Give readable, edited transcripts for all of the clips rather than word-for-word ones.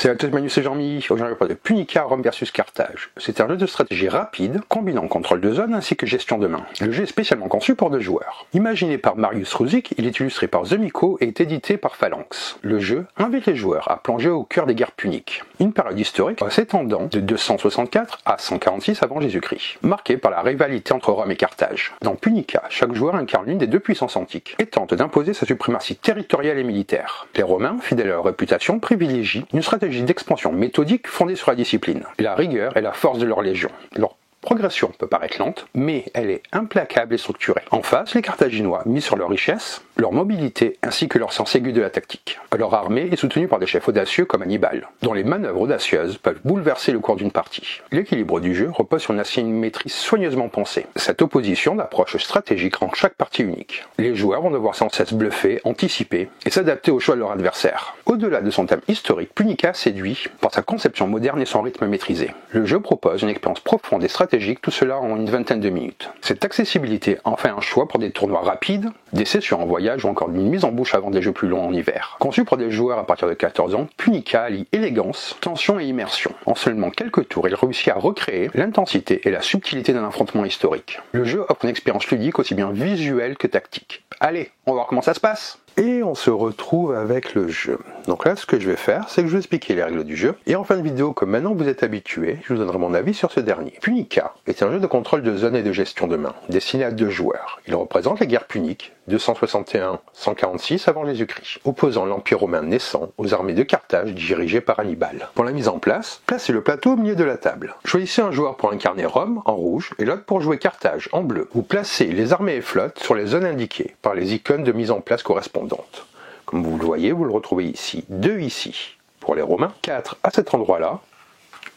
C'est Altus Manus et Jean-Mi. Aujourd'hui, on parle de Punica Rome versus Carthage. C'est un jeu de stratégie rapide, combinant contrôle de zone ainsi que gestion de main. Le jeu est spécialement conçu pour 2 joueurs. Imaginé par Mariusz Ruzicka, il est illustré par Zemico et est édité par Phalanx. Le jeu invite les joueurs à plonger au cœur des guerres puniques. Une période historique s'étendant de 264 à 146 avant Jésus-Christ, marquée par la rivalité entre Rome et Carthage. Dans Punica, chaque joueur incarne l'une des 2 puissances antiques et tente d'imposer sa suprématie territoriale et militaire. Les Romains, fidèles à leur réputation, privilégient une stratégie d'expansion méthodique fondée sur la discipline, la rigueur et la force de leur légion. Leur progression peut paraître lente, mais elle est implacable et structurée. En face, les Carthaginois misent sur leur richesse, leur mobilité ainsi que leur sens aigu de la tactique. Leur armée est soutenue par des chefs audacieux comme Hannibal, dont les manœuvres audacieuses peuvent bouleverser le cours d'une partie. L'équilibre du jeu repose sur une asymétrie soigneusement pensée. Cette opposition d'approche stratégique rend chaque partie unique. Les joueurs vont devoir sans cesse bluffer, anticiper et s'adapter aux choix de leur adversaire. Au-delà de son thème historique, Punica séduit par sa conception moderne et son rythme maîtrisé. Le jeu propose une expérience profonde et stratégique, tout cela en une vingtaine de minutes. Cette accessibilité en fait un choix pour des tournois rapides, des sessions en voyage ou encore une mise en bouche avant des jeux plus longs en hiver. Conçu pour des joueurs à partir de 14 ans, Punica allie élégance, tension et immersion. En seulement quelques tours, il réussit à recréer l'intensité et la subtilité d'un affrontement historique. Le jeu offre une expérience ludique aussi bien visuelle que tactique. Allez, on va voir comment ça se passe. Et on se retrouve avec le jeu. Donc là, ce que je vais faire, c'est que je vais expliquer les règles du jeu. Et en fin de vidéo, comme maintenant vous êtes habitués, je vous donnerai mon avis sur ce dernier. Punica est un jeu de contrôle de zone et de gestion de main, destiné à 2 joueurs. Il représente les guerres puniques, 261-146 avant Jésus-Christ, opposant l'Empire romain naissant aux armées de Carthage dirigées par Hannibal. Pour la mise en place, placez le plateau au milieu de la table. Choisissez un joueur pour incarner Rome, en rouge, et l'autre pour jouer Carthage, en bleu. Vous placez les armées et flottes sur les zones indiquées par les icônes de mise en place correspondantes. Comme vous le voyez, vous le retrouvez ici, 2 ici pour les Romains, 4 à cet endroit-là,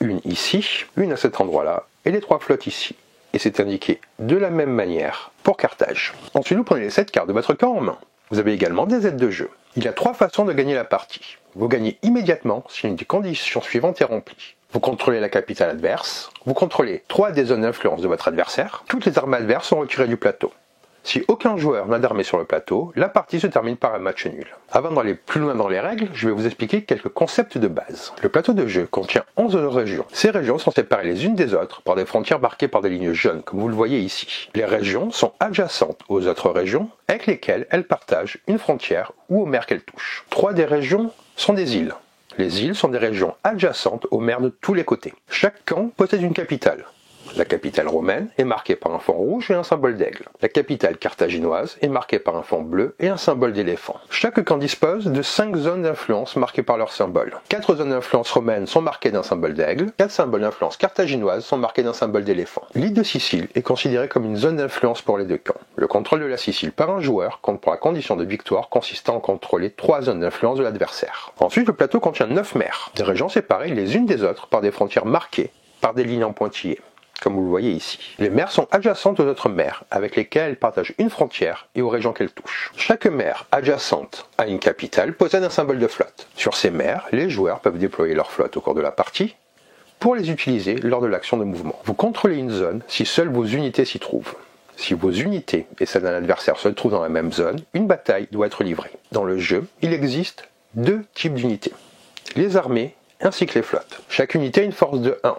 1 ici, 1 à cet endroit-là, et les 3 flottes ici. Et c'est indiqué de la même manière pour Carthage. Ensuite, vous prenez les 7 cartes de votre camp en main. Vous avez également des aides de jeu. Il y a 3 façons de gagner la partie. Vous gagnez immédiatement si une des conditions suivantes est remplie. Vous contrôlez la capitale adverse, vous contrôlez 3 des zones d'influence de votre adversaire, toutes les armes adverses sont retirées du plateau. Si aucun joueur n'a d'armée sur le plateau, la partie se termine par un match nul. Avant d'aller plus loin dans les règles, je vais vous expliquer quelques concepts de base. Le plateau de jeu contient 11 régions. Ces régions sont séparées les unes des autres par des frontières marquées par des lignes jaunes, comme vous le voyez ici. Les régions sont adjacentes aux autres régions, avec lesquelles elles partagent une frontière ou aux mers qu'elles touchent. 3 des régions sont des îles. Les îles sont des régions adjacentes aux mers de tous les côtés. Chaque camp possède une capitale. La capitale romaine est marquée par un fond rouge et un symbole d'aigle. La capitale carthaginoise est marquée par un fond bleu et un symbole d'éléphant. Chaque camp dispose de 5 zones d'influence marquées par leur symbole. 4 zones d'influence romaines sont marquées d'un symbole d'aigle, 4 symboles d'influence carthaginoise sont marqués d'un symbole d'éléphant. L'île de Sicile est considérée comme une zone d'influence pour les 2 camps. Le contrôle de la Sicile par un joueur compte pour la condition de victoire consistant à contrôler 3 zones d'influence de l'adversaire. Ensuite, le plateau contient 9 mers, des régions séparées les unes des autres par des frontières marquées par des lignes en pointillés, comme vous le voyez ici. Les mers sont adjacentes aux autres mers, avec lesquelles elles partagent une frontière et aux régions qu'elles touchent. Chaque mer adjacente à une capitale possède un symbole de flotte. Sur ces mers, les joueurs peuvent déployer leur flotte au cours de la partie pour les utiliser lors de l'action de mouvement. Vous contrôlez une zone si seules vos unités s'y trouvent. Si vos unités et celles d'un adversaire se trouvent dans la même zone, une bataille doit être livrée. Dans le jeu, il existe 2 types d'unités, les armées ainsi que les flottes. Chaque unité a une force de 1,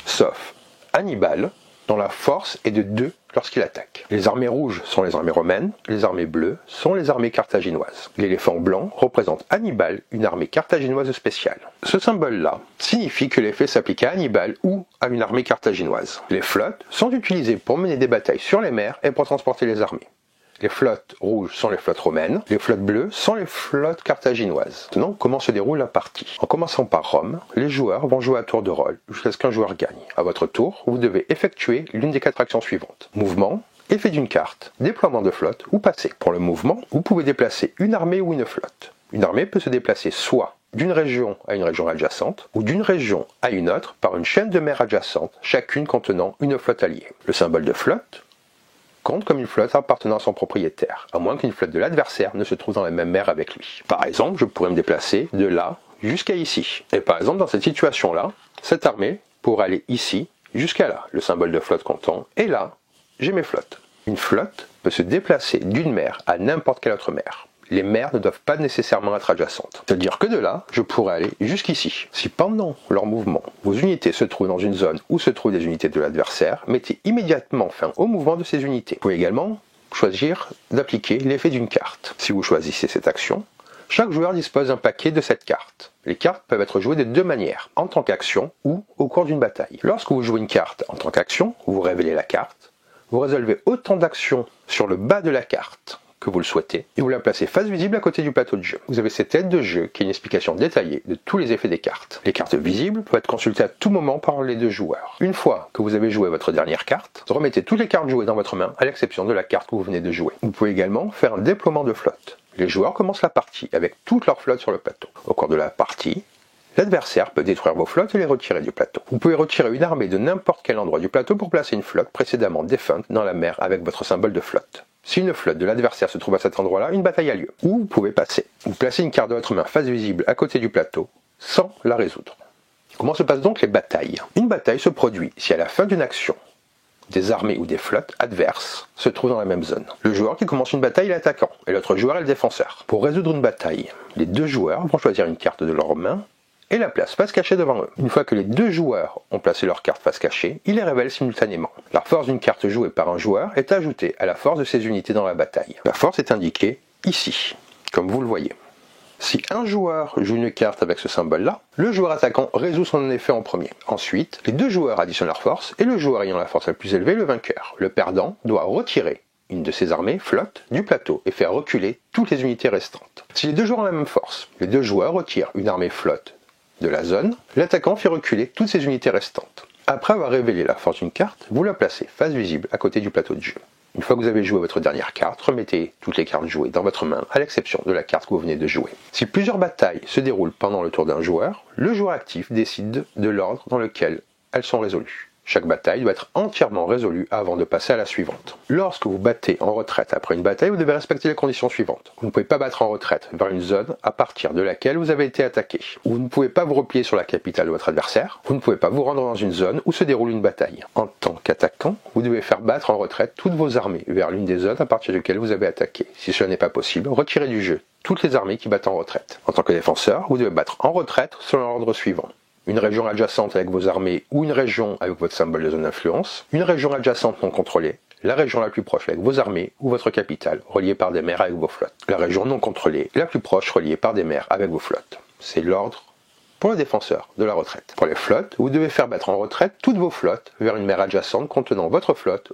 sauf Hannibal, dont la force est de 2 lorsqu'il attaque. Les armées rouges sont les armées romaines, les armées bleues sont les armées carthaginoises. L'éléphant blanc représente Hannibal, une armée carthaginoise spéciale. Ce symbole-là signifie que l'effet s'applique à Hannibal ou à une armée carthaginoise. Les flottes sont utilisées pour mener des batailles sur les mers et pour transporter les armées. Les flottes rouges sont les flottes romaines, les flottes bleues sont les flottes carthaginoises. Maintenant, comment se déroule la partie? En commençant par Rome, les joueurs vont jouer à tour de rôle jusqu'à ce qu'un joueur gagne. À votre tour, vous devez effectuer l'une des 4 actions suivantes. Mouvement, effet d'une carte, déploiement de flotte ou passer. Pour le mouvement, vous pouvez déplacer une armée ou une flotte. Une armée peut se déplacer soit d'une région à une région adjacente, ou d'une région à une autre par une chaîne de mers adjacentes, chacune contenant une flotte alliée. Le symbole de flotte compte comme une flotte appartenant à son propriétaire, à moins qu'une flotte de l'adversaire ne se trouve dans la même mer avec lui. Par exemple, je pourrais me déplacer de là jusqu'à ici. Et par exemple, dans cette situation-là, cette armée pourrait aller ici jusqu'à là, le symbole de flotte comptant, et là, j'ai mes flottes. Une flotte peut se déplacer d'une mer à n'importe quelle autre mer. Les mers ne doivent pas nécessairement être adjacentes. C'est-à-dire que de là, je pourrais aller jusqu'ici. Si pendant leur mouvement, vos unités se trouvent dans une zone où se trouvent des unités de l'adversaire, mettez immédiatement fin au mouvement de ces unités. Vous pouvez également choisir d'appliquer l'effet d'une carte. Si vous choisissez cette action, chaque joueur dispose d'un paquet de cette carte. Les cartes peuvent être jouées de deux manières, en tant qu'action ou au cours d'une bataille. Lorsque vous jouez une carte en tant qu'action, vous révélez la carte, vous résolvez autant d'actions sur le bas de la carte que vous le souhaitez, et vous la placez face visible à côté du plateau de jeu. Vous avez cette aide de jeu qui est une explication détaillée de tous les effets des cartes. Les cartes visibles peuvent être consultées à tout moment par les deux joueurs. Une fois que vous avez joué votre dernière carte, remettez toutes les cartes jouées dans votre main, à l'exception de la carte que vous venez de jouer. Vous pouvez également faire un déploiement de flotte. Les joueurs commencent la partie avec toute leur flotte sur le plateau. Au cours de la partie, l'adversaire peut détruire vos flottes et les retirer du plateau. Vous pouvez retirer une armée de n'importe quel endroit du plateau pour placer une flotte précédemment défunte dans la mer avec votre symbole de flotte. Si une flotte de l'adversaire se trouve à cet endroit-là, une bataille a lieu. Ou vous pouvez passer. Vous placez une carte de votre main face visible à côté du plateau, sans la résoudre. Comment se passent donc les batailles? Une bataille se produit si à la fin d'une action, des armées ou des flottes adverses se trouvent dans la même zone. Le joueur qui commence une bataille est l'attaquant, et l'autre joueur est le défenseur. Pour résoudre une bataille, les deux joueurs vont choisir une carte de leur main et la place face cachée devant eux. Une fois que les deux joueurs ont placé leur carte face cachée, ils les révèlent simultanément. La force d'une carte jouée par un joueur est ajoutée à la force de ses unités dans la bataille. La force est indiquée ici, comme vous le voyez. Si un joueur joue une carte avec ce symbole-là, le joueur attaquant résout son effet en premier. Ensuite, les deux joueurs additionnent leur force, et le joueur ayant la force la plus élevée est le vainqueur. Le perdant doit retirer une de ses armées, flotte, du plateau et faire reculer toutes les unités restantes. Si les deux joueurs ont la même force, les deux joueurs retirent une armée flotte de la zone, l'attaquant fait reculer toutes ses unités restantes. Après avoir révélé la force d'une carte, vous la placez face visible à côté du plateau de jeu. Une fois que vous avez joué votre dernière carte, remettez toutes les cartes jouées dans votre main, à l'exception de la carte que vous venez de jouer. Si plusieurs batailles se déroulent pendant le tour d'un joueur, le joueur actif décide de l'ordre dans lequel elles sont résolues. Chaque bataille doit être entièrement résolue avant de passer à la suivante. Lorsque vous battez en retraite après une bataille, vous devez respecter les conditions suivantes. Vous ne pouvez pas battre en retraite vers une zone à partir de laquelle vous avez été attaqué. Vous ne pouvez pas vous replier sur la capitale de votre adversaire. Vous ne pouvez pas vous rendre dans une zone où se déroule une bataille. En tant qu'attaquant, vous devez faire battre en retraite toutes vos armées vers l'une des zones à partir de laquelle vous avez attaqué. Si cela n'est pas possible, retirez du jeu toutes les armées qui battent en retraite. En tant que défenseur, vous devez battre en retraite selon l'ordre suivant. Une région adjacente avec vos armées ou une région avec votre symbole de zone d'influence, une région adjacente non contrôlée, la région la plus proche avec vos armées ou votre capitale reliée par des mers avec vos flottes, la région non contrôlée la plus proche reliée par des mers avec vos flottes. C'est l'ordre pour le défenseur de la retraite. Pour les flottes, vous devez faire battre en retraite toutes vos flottes vers une mer adjacente contenant votre flotte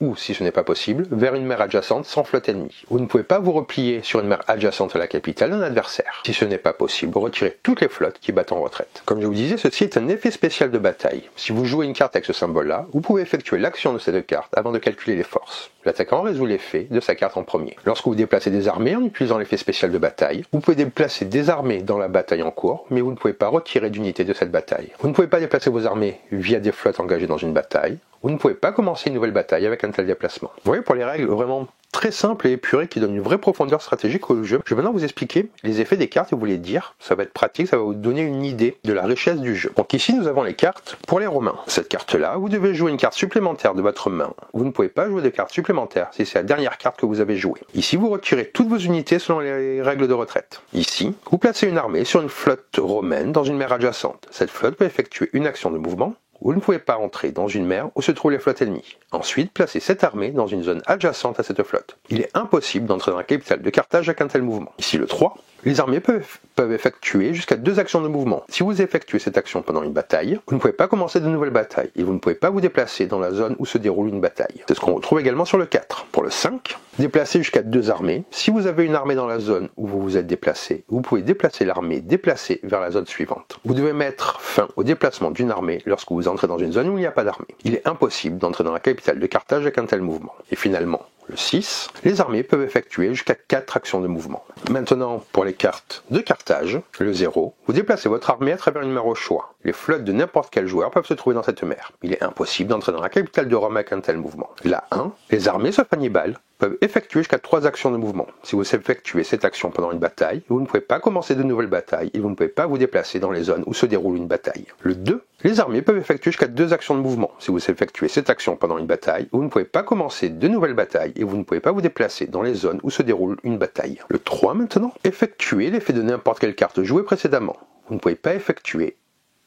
ou, si ce n'est pas possible, vers une mer adjacente sans flotte ennemie. Vous ne pouvez pas vous replier sur une mer adjacente à la capitale d'un adversaire. Si ce n'est pas possible, retirez toutes les flottes qui battent en retraite. Comme je vous disais, ceci est un effet spécial de bataille. Si vous jouez une carte avec ce symbole-là, vous pouvez effectuer l'action de cette carte avant de calculer les forces. L'attaquant résout l'effet de sa carte en premier. Lorsque vous déplacez des armées en utilisant l'effet spécial de bataille, vous pouvez déplacer des armées dans la bataille en cours, mais vous ne pouvez pas retirer d'unités de cette bataille. Vous ne pouvez pas déplacer vos armées via des flottes engagées dans une bataille. Vous ne pouvez pas commencer une nouvelle bataille avec un tel déplacement. Vous voyez, pour les règles vraiment très simples et épurées qui donnent une vraie profondeur stratégique au jeu, je vais maintenant vous expliquer les effets des cartes et vous les dire. Ça va être pratique, ça va vous donner une idée de la richesse du jeu. Donc ici, nous avons les cartes pour les Romains. Cette carte-là, vous devez jouer une carte supplémentaire de votre main. Vous ne pouvez pas jouer de carte supplémentaire si c'est la dernière carte que vous avez jouée. Ici, vous retirez toutes vos unités selon les règles de retraite. Ici, vous placez une armée sur une flotte romaine dans une mer adjacente. Cette flotte peut effectuer une action de mouvement. Vous ne pouvez pas entrer dans une mer où se trouvent les flottes ennemies. Ensuite, placez cette armée dans une zone adjacente à cette flotte. Il est impossible d'entrer dans la capitale de Carthage avec un tel mouvement. Ici le 3, les armées peuvent effectuer jusqu'à 2 actions de mouvement. Si vous effectuez cette action pendant une bataille, vous ne pouvez pas commencer de nouvelles batailles et vous ne pouvez pas vous déplacer dans la zone où se déroule une bataille. C'est ce qu'on retrouve également sur le 4. Pour le 5, déplacez jusqu'à 2 armées. Si vous avez une armée dans la zone où vous vous êtes déplacé, vous pouvez déplacer l'armée déplacée vers la zone suivante. Vous devez mettre fin au déplacement d'une armée lorsque vous entrez dans une zone où il n'y a pas d'armée. Il est impossible d'entrer dans la capitale de Carthage avec un tel mouvement. Et finalement, le 6, les armées peuvent effectuer jusqu'à 4 actions de mouvement. Maintenant, pour les cartes de Carthage, le 0, vous déplacez votre armée à travers une mer au choix. Les flottes de n'importe quel joueur peuvent se trouver dans cette mer. Il est impossible d'entrer dans la capitale de Rome avec un tel mouvement. La 1, les armées sauf Hannibal peuvent effectuer jusqu'à 3 actions de mouvement. Si vous effectuez cette action pendant une bataille, vous ne pouvez pas commencer de nouvelles batailles et vous ne pouvez pas vous déplacer dans les zones où se déroule une bataille. Le 2. Les armées peuvent effectuer jusqu'à 2 actions de mouvement. Si vous effectuez cette action pendant une bataille, vous ne pouvez pas commencer de nouvelles batailles et vous ne pouvez pas vous déplacer dans les zones où se déroule une bataille. Le 3 maintenant, effectuer l'effet de n'importe quelle carte jouée précédemment. Vous ne pouvez pas effectuer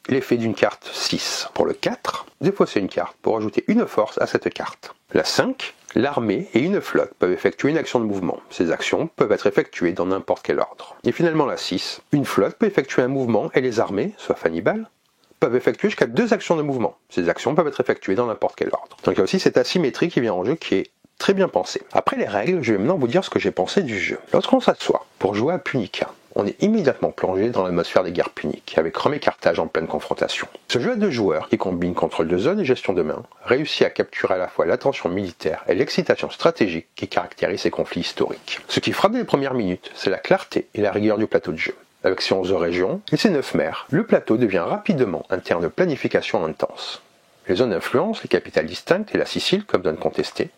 l'effet d'une carte 6. Pour le 4, défausser une carte pour ajouter une force à cette carte. La 5, l'armée et une flotte peuvent effectuer une action de mouvement. Ces actions peuvent être effectuées dans n'importe quel ordre. Et finalement la 6, une flotte peut effectuer un mouvement et les armées, soit Hannibal, peuvent effectuer jusqu'à 2 actions de mouvement. Ces actions peuvent être effectuées dans n'importe quel ordre. Donc là aussi cette asymétrie qui vient en jeu qui est très bien pensée. Après les règles, je vais maintenant vous dire ce que j'ai pensé du jeu. Lorsqu'on s'assoit pour jouer à Punica, on est immédiatement plongé dans l'atmosphère des guerres puniques, avec Rome et Carthage en pleine confrontation. Ce jeu à 2 joueurs, qui combine contrôle de zone et gestion de main, réussit à capturer à la fois l'attention militaire et l'excitation stratégique qui caractérisent ces conflits historiques. Ce qui frappe dès les premières minutes, c'est la clarté et la rigueur du plateau de jeu. Avec ses 11 régions et ses 9 mers, le plateau devient rapidement un terrain de planification intense. Les zones d'influence, les capitales distinctes et la Sicile comme zone contestée,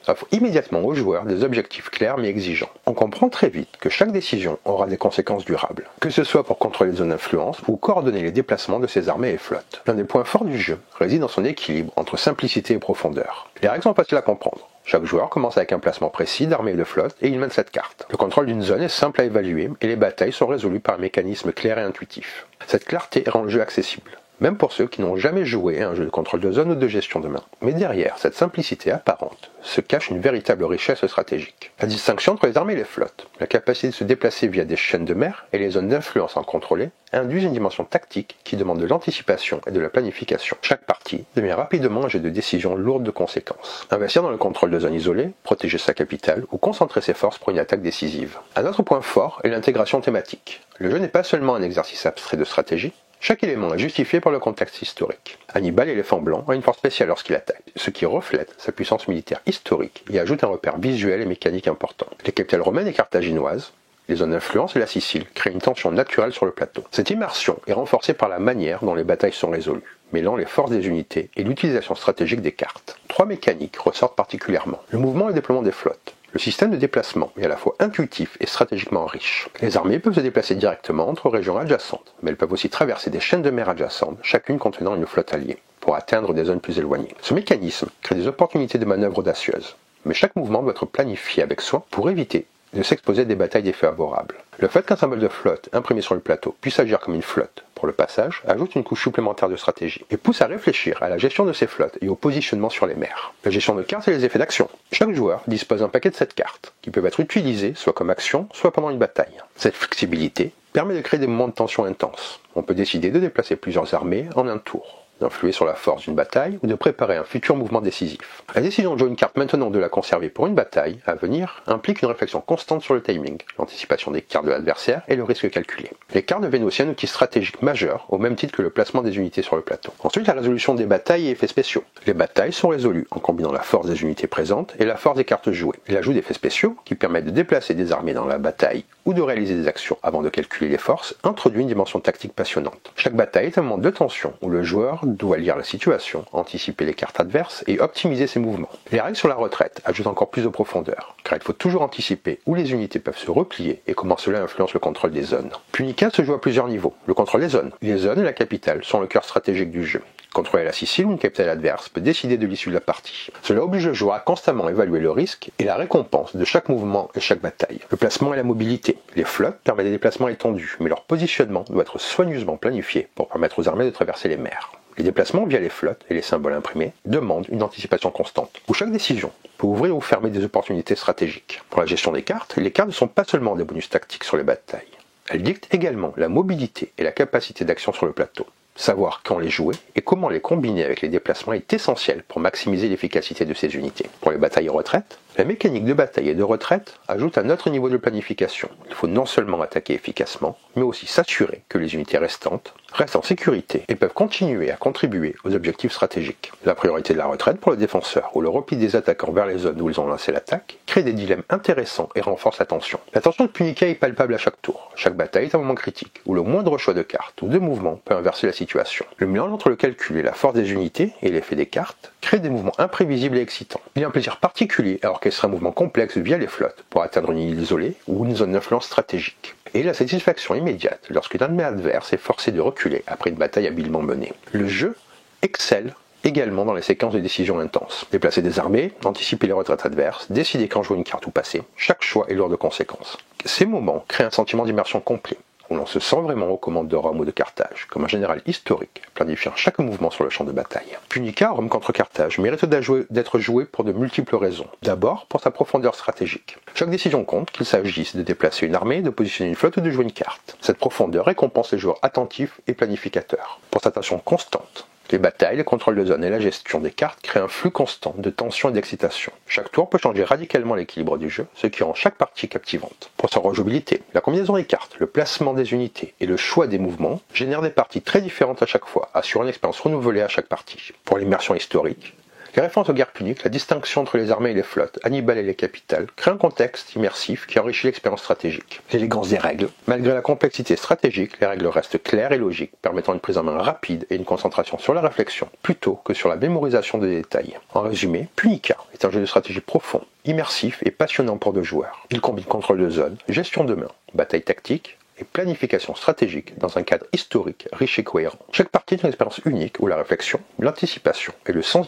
offre immédiatement aux joueurs des objectifs clairs mais exigeants. On comprend très vite que chaque décision aura des conséquences durables, que ce soit pour contrôler les zones d'influence ou coordonner les déplacements de ses armées et flottes. L'un des points forts du jeu réside dans son équilibre entre simplicité et profondeur. Les règles sont faciles à comprendre. Chaque joueur commence avec un placement précis d'armée et de flotte et il mène cette carte. Le contrôle d'une zone est simple à évaluer et les batailles sont résolues par un mécanisme clair et intuitif. Cette clarté rend le jeu accessible, même pour ceux qui n'ont jamais joué à un jeu de contrôle de zone ou de gestion de main. Mais derrière cette simplicité apparente se cache une véritable richesse stratégique. La distinction entre les armées et les flottes, la capacité de se déplacer via des chaînes de mer et les zones d'influence en contrôler, induisent une dimension tactique qui demande de l'anticipation et de la planification. Chaque partie devient rapidement un jeu de décision lourde de conséquences. Investir dans le contrôle de zones isolées, protéger sa capitale ou concentrer ses forces pour une attaque décisive. Un autre point fort est l'intégration thématique. Le jeu n'est pas seulement un exercice abstrait de stratégie, chaque élément est justifié par le contexte historique. Hannibal, l'éléphant blanc, a une force spéciale lorsqu'il attaque, ce qui reflète sa puissance militaire historique et ajoute un repère visuel et mécanique important. Les capitales romaines et carthaginoises, les zones d'influence et la Sicile créent une tension naturelle sur le plateau. Cette immersion est renforcée par la manière dont les batailles sont résolues, mêlant les forces des unités et l'utilisation stratégique des cartes. 3 mécaniques ressortent particulièrement. Le mouvement et le déploiement des flottes. Le système de déplacement est à la fois intuitif et stratégiquement riche. Les armées peuvent se déplacer directement entre régions adjacentes, mais elles peuvent aussi traverser des chaînes de mer adjacentes, chacune contenant une flotte alliée, pour atteindre des zones plus éloignées. Ce mécanisme crée des opportunités de manœuvre audacieuses, mais chaque mouvement doit être planifié avec soin pour éviter de s'exposer à des batailles défavorables. Le fait qu'un symbole de flotte imprimé sur le plateau puisse agir comme une flotte pour le passage ajoute une couche supplémentaire de stratégie et pousse à réfléchir à la gestion de ces flottes et au positionnement sur les mers. La gestion de cartes et les effets d'action. Chaque joueur dispose d'un paquet de 7 cartes qui peuvent être utilisées soit comme action, soit pendant une bataille. Cette flexibilité permet de créer des moments de tension intenses. On peut décider de déplacer plusieurs armées en un tour, d'influer sur la force d'une bataille ou de préparer un futur mouvement décisif. La décision de jouer une carte maintenant ou de la conserver pour une bataille à venir implique une réflexion constante sur le timing, l'anticipation des cartes de l'adversaire et le risque calculé. Les cartes deviennent aussi un outil stratégique majeur au même titre que le placement des unités sur le plateau. Ensuite, la résolution des batailles et effets spéciaux. Les batailles sont résolues en combinant la force des unités présentes et la force des cartes jouées. Et l'ajout d'effets spéciaux qui permettent de déplacer des armées dans la bataille ou de réaliser des actions avant de calculer les forces introduit une dimension tactique passionnante. Chaque bataille est un moment de tension où le joueur doit lire la situation, anticiper les cartes adverses et optimiser ses mouvements. Les règles sur la retraite ajoutent encore plus de profondeur, car il faut toujours anticiper où les unités peuvent se replier et comment cela influence le contrôle des zones. Punica se joue à plusieurs niveaux. Le contrôle des zones. Les zones et la capitale sont le cœur stratégique du jeu. Contrôler la Sicile ou une capitale adverse peut décider de l'issue de la partie. Cela oblige le joueur à constamment évaluer le risque et la récompense de chaque mouvement et chaque bataille. Le placement et la mobilité. Les flottes permettent des déplacements étendus, mais leur positionnement doit être soigneusement planifié pour permettre aux armées de traverser les mers. Les déplacements via les flottes et les symboles imprimés demandent une anticipation constante, où chaque décision peut ouvrir ou fermer des opportunités stratégiques. Pour la gestion des cartes, les cartes ne sont pas seulement des bonus tactiques sur les batailles. Elles dictent également la mobilité et la capacité d'action sur le plateau. Savoir quand les jouer et comment les combiner avec les déplacements est essentiel pour maximiser l'efficacité de ces unités. Pour les batailles et retraites, la mécanique de bataille et de retraite ajoute un autre niveau de planification. Il faut non seulement attaquer efficacement, mais aussi s'assurer que les unités restantes restent en sécurité et peuvent continuer à contribuer aux objectifs stratégiques. La priorité de la retraite pour le défenseur ou le repli des attaquants vers les zones où ils ont lancé l'attaque crée des dilemmes intéressants et renforce la tension. La tension de Punica est palpable à chaque tour. Chaque bataille est un moment critique où le moindre choix de carte ou de mouvement peut inverser la situation. Le mélange entre le calcul et la force des unités et l'effet des cartes crée des mouvements imprévisibles et excitants. Il y a un plaisir particulier à orchestrer un mouvement complexe via les flottes pour atteindre une île isolée ou une zone d'influence stratégique. Et la satisfaction immédiate lorsqu'un de mes adversaires est forcé de reculer après une bataille habilement menée. Le jeu excelle également dans les séquences de décisions intenses. Déplacer des armées, anticiper les retraites adverses, décider quand jouer une carte ou passer, chaque choix est lourd de conséquences. Ces moments créent un sentiment d'immersion complet, où l'on se sent vraiment aux commandes de Rome ou de Carthage, comme un général historique, planifiant chaque mouvement sur le champ de bataille. Punica, Rome contre Carthage, mérite d'être joué pour de multiples raisons. D'abord, pour sa profondeur stratégique. Chaque décision compte, qu'il s'agisse de déplacer une armée, de positionner une flotte ou de jouer une carte. Cette profondeur récompense les joueurs attentifs et planificateurs. Pour sa tension constante. Les batailles, le contrôle de zone et la gestion des cartes créent un flux constant de tension et d'excitation. Chaque tour peut changer radicalement l'équilibre du jeu, ce qui rend chaque partie captivante. Pour sa rejouabilité, la combinaison des cartes, le placement des unités et le choix des mouvements génèrent des parties très différentes à chaque fois, assurant une expérience renouvelée à chaque partie. Pour l'immersion historique, les références aux guerres puniques, la distinction entre les armées et les flottes, Hannibal et les capitales, créent un contexte immersif qui enrichit l'expérience stratégique. L'élégance des règles. Malgré la complexité stratégique, les règles restent claires et logiques, permettant une prise en main rapide et une concentration sur la réflexion, plutôt que sur la mémorisation des détails. En résumé, Punica est un jeu de stratégie profond, immersif et passionnant pour deux joueurs. Il combine contrôle de zone, gestion de main, bataille tactique, et planification stratégique dans un cadre historique riche et cohérent. Chaque partie est une expérience unique où la réflexion, l'anticipation et le sens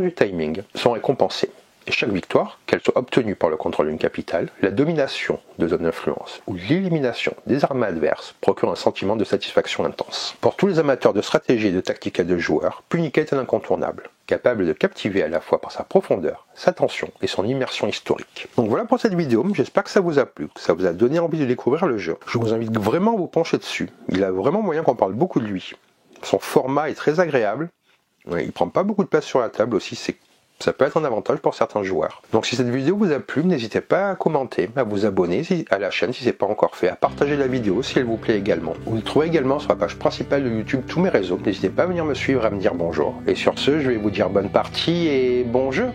du timing sont récompensés. Et chaque victoire, qu'elle soit obtenue par le contrôle d'une capitale, la domination de zones d'influence ou l'élimination des armées adverses procure un sentiment de satisfaction intense. Pour tous les amateurs de stratégie et de tactique à deux joueurs, Punica est un incontournable, capable de captiver à la fois par sa profondeur, sa tension et son immersion historique. Donc voilà pour cette vidéo, j'espère que ça vous a plu, que ça vous a donné envie de découvrir le jeu. Je vous invite vraiment à vous pencher dessus, il a vraiment moyen qu'on parle beaucoup de lui. Son format est très agréable, il prend pas beaucoup de place sur la table aussi, ça peut être un avantage pour certains joueurs. Donc si cette vidéo vous a plu, n'hésitez pas à commenter, à vous abonner à la chaîne si ce n'est pas encore fait, à partager la vidéo si elle vous plaît également. Vous trouvez également sur la page principale de YouTube tous mes réseaux. N'hésitez pas à venir me suivre, à me dire bonjour. Et sur ce, je vais vous dire bonne partie et bon jeu.